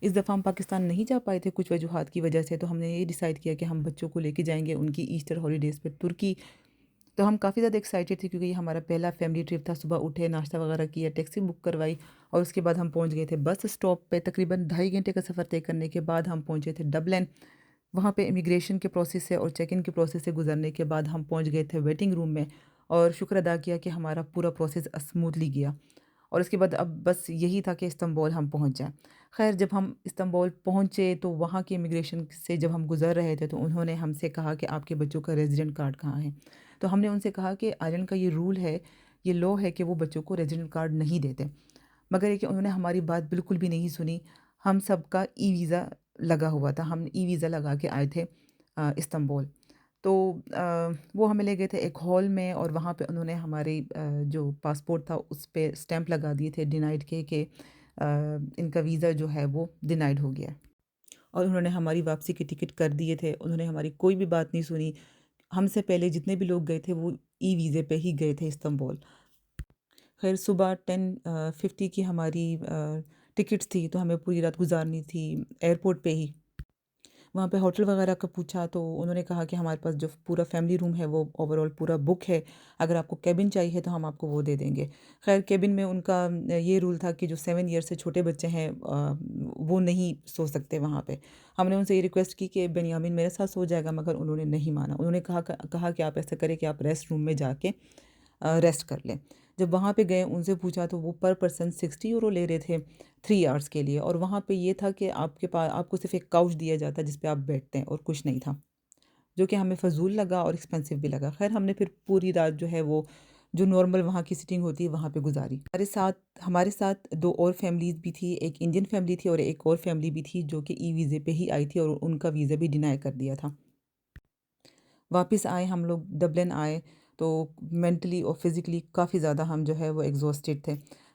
اس دفعہ ہم پاکستان نہیں جا پائے تھے کچھ وجوہات کی وجہ سے، تو ہم نے یہ ڈیسائیڈ کیا کہ ہم بچوں کو لے کے جائیں گے ان کی ایسٹر ہالیڈیز پہ ترکی۔ تو ہم کافی زیادہ ایکسائٹیڈ تھے کیونکہ یہ ہمارا پہلا فیملی ٹرپ تھا۔ صبح اٹھے، ناشتہ وغیرہ کیا، ٹیکسی بک کروائی، اور اس کے بعد ہم پہنچ گئے تھے بس اسٹاپ پہ۔ تقریباً 2.5 گھنٹے کا سفر طے کرنے کے بعد ہم پہنچے تھے ڈبلن۔ وہاں پہ امیگریشن کے پروسیس سے اور چیک ان کے پروسیس سے گزرنے کے بعد ہم پہنچ گئے تھے ویٹنگ روم میں، اور شکر ادا کیا کہ ہمارا پورا پروسیس اسموتھلی گیا۔ اور اس کے بعد اب بس یہی تھا کہ استنبول ہم پہنچ جائیں۔ خیر جب ہم استنبول پہنچے تو وہاں کی امیگریشن سے جب ہم گزر رہے تھے تو انہوں نے ہم سے کہا کہ آپ کے بچوں کا ریزیڈنٹ کارڈ کہاں ہے؟ تو ہم نے ان سے کہا کہ آئرلینڈ کا یہ رول ہے، یہ لا ہے کہ وہ بچوں کو ریزیڈنٹ کارڈ نہیں دیتے، مگر یہ کہ انہوں نے ہماری بات بالکل بھی نہیں سنی۔ ہم سب کا ای ویزا لگا ہوا تھا، ہم ای ویزا لگا کے آئے تھے استنبول۔ تو وہ ہمیں لے گئے تھے ایک ہال میں، اور وہاں پہ انہوں نے ہمارے جو پاسپورٹ تھا اس پہ اسٹیمپ لگا دیے تھے ڈینائڈ کے، کہ ان کا ویزا جو ہے وہ ڈینائڈ ہو گیا ہے، اور انہوں نے ہماری واپسی کے ٹکٹ کر دیے تھے۔ انہوں نے ہماری کوئی بھی بات نہیں سنی۔ ہم سے پہلے جتنے بھی لوگ گئے تھے وہ ای ویزے پہ ہی گئے تھے استنبول۔ خیر صبح 10:50 کی ہماری ٹکٹس تھی، تو ہمیں پوری رات گزارنی تھی ایئرپورٹ پہ ہی۔ وہاں پہ ہوٹل وغیرہ کا پوچھا تو انہوں نے کہا کہ ہمارے پاس جو پورا فیملی روم ہے وہ اوور آل پورا بک ہے، اگر آپ کو کیبن چاہیے تو ہم آپ کو وہ دے دیں گے۔ خیر کیبن میں ان کا یہ رول تھا کہ جو 7 ایئر سے چھوٹے بچے ہیں وہ نہیں سو سکتے وہاں پہ۔ ہم نے ان سے یہ ریکویسٹ کی کہ بنیامین میرے ساتھ سو جائے گا، مگر انہوں نے نہیں مانا۔ انہوں نے کہا کہ آپ ایسا کریں کہ آپ ریسٹ روم میں جا کے ریسٹ کر لیں۔ جب وہاں پہ گئے ان سے پوچھا تو وہ پر پرسن 60 یورو لے رہے تھے 3 آورس کے لیے، اور وہاں پہ یہ تھا کہ آپ کے پاس آپ کو صرف ایک کاؤچ دیا جاتا ہے جس پہ آپ بیٹھتے ہیں، اور کچھ نہیں تھا، جو کہ ہمیں فضول لگا اور ایکسپینسو بھی لگا۔ خیر ہم نے پھر پوری رات جو ہے وہ جو نارمل وہاں کی سٹنگ ہوتی ہے وہاں پہ گزاری۔ ہمارے ساتھ 2 اور فیملیز بھی تھی، ایک انڈین فیملی تھی اور ایک اور فیملی بھی تھی جو کہ ای ویزے پہ ہی آئی تھی، اور ان کا ویزا بھی ڈینائی کر دیا تھا۔ واپس آئے ہم لوگ ڈبلن آئے تو مینٹلی اور فزیکلی کافی زیادہ ہم جو ہے وہ ایگزاسٹڈ تھے۔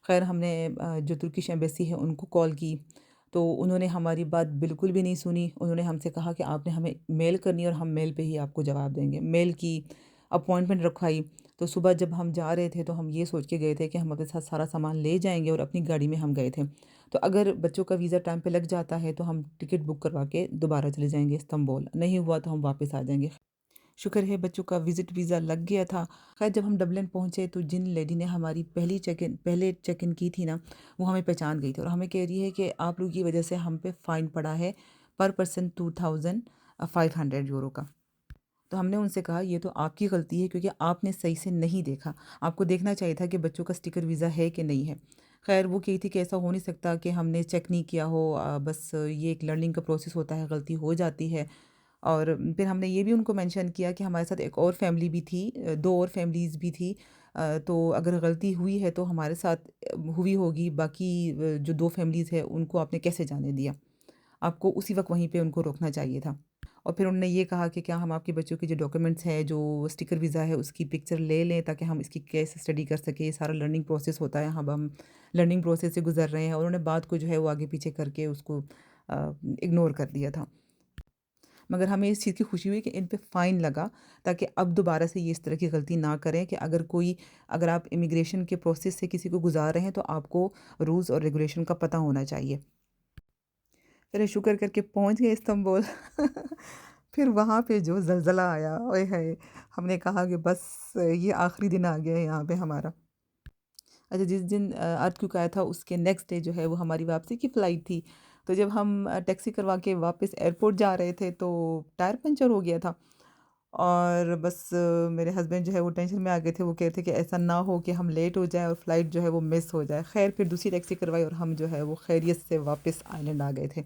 خیر ہم نے جو ترکش ایمبیسی ہے ان کو کال کی، تو انہوں نے ہماری بات بالکل بھی نہیں سنی۔ انہوں نے ہم سے کہا کہ آپ نے ہمیں میل کرنی ہے اور ہم میل پہ ہی آپ کو جواب دیں گے۔ میل کی، اپوائنٹمنٹ رکھوائی، تو صبح جب ہم جا رہے تھے تو ہم یہ سوچ کے گئے تھے کہ ہم اپنے ساتھ سارا سامان لے جائیں گے، اور اپنی گاڑی میں ہم گئے تھے، تو اگر بچوں کا ویزا ٹائم پہ لگ جاتا ہے تو ہم ٹکٹ بک کروا کے دوبارہ چلے جائیں گے استنبول، نہیں ہوا تو ہم واپس آ جائیں گے۔ شکر ہے بچوں کا وزٹ ویزا لگ گیا تھا۔ خیر جب ہم ڈبلن پہنچے تو جن لیڈی نے ہماری پہلے چیک ان کی تھی نا، وہ ہمیں پہچان گئی تھی، اور ہمیں کہہ رہی ہے کہ آپ لوگ کی وجہ سے ہم پہ فائن پڑا ہے پر پرسن 2500 یورو کا۔ تو ہم نے ان سے کہا یہ تو آپ کی غلطی ہے کیونکہ آپ نے صحیح سے نہیں دیکھا، آپ کو دیکھنا چاہیے تھا کہ بچوں کا اسٹیکر ویزا ہے کہ نہیں ہے۔ خیر وہ کہی تھی کہ ایسا ہو نہیں سکتا کہ ہم نے چیک نہیں کیا ہو، بس یہ ایک لرننگ کا پروسیس ہوتا ہے، غلطی ہو جاتی ہے۔ اور پھر ہم نے یہ بھی ان کو مینشن کیا کہ ہمارے ساتھ ایک اور فیملی بھی تھی، 2 اور فیملیز بھی تھی، تو اگر غلطی ہوئی ہے تو ہمارے ساتھ ہوئی ہوگی، باقی جو 2 فیملیز ہیں ان کو آپ نے کیسے جانے دیا؟ آپ کو اسی وقت وہیں پہ ان کو روکنا چاہیے تھا۔ اور پھر انہوں نے یہ کہا کہ کیا ہم آپ کے بچوں کی جو ڈاکیومنٹس ہے، جو اسٹیکر ویزا ہے، اس کی پکچر لے لیں تاکہ ہم اس کی کیس اسٹڈی کر سکیں۔ یہ سارا لرننگ پروسیس ہوتا ہے، ہم لرننگ پروسیس سے گزر رہے ہیں، اور انہوں نے بات کو جو ہے وہ آگے پیچھے کر کے اس کو اگنور کر دیا تھا۔ مگر ہمیں اس چیز کی خوشی ہوئی کہ ان پہ فائن لگا، تاکہ اب دوبارہ سے یہ اس طرح کی غلطی نہ کریں کہ اگر آپ امیگریشن کے پروسیس سے کسی کو گزار رہے ہیں تو آپ کو رولز اور ریگولیشن کا پتہ ہونا چاہیے۔ پھر شکر کر کے پہنچ گئے استنبول۔ پھر وہاں پہ جو زلزلہ آیا، اوئے ہے، ہم نے کہا کہ بس یہ آخری دن آ گیا ہے یہاں پہ ہمارا۔ اچھا جس دن ارتھکویک آیا تھا اس کے نیکسٹ ڈے جو ہے وہ ہماری واپسی کی فلائٹ تھی، تو جب ہم ٹیکسی کروا کے واپس ایئرپورٹ جا رہے تھے تو ٹائر پنچر ہو گیا تھا، اور بس میرے ہسبینڈ جو ہے وہ ٹینشن میں آ گئے تھے، وہ کہتے کہ ایسا نہ ہو کہ ہم لیٹ ہو جائیں اور فلائٹ جو ہے وہ مس ہو جائے۔ خیر پھر دوسری ٹیکسی کروائی اور ہم جو ہے وہ خیریت سے واپس آئی لینڈ آ گئے تھے۔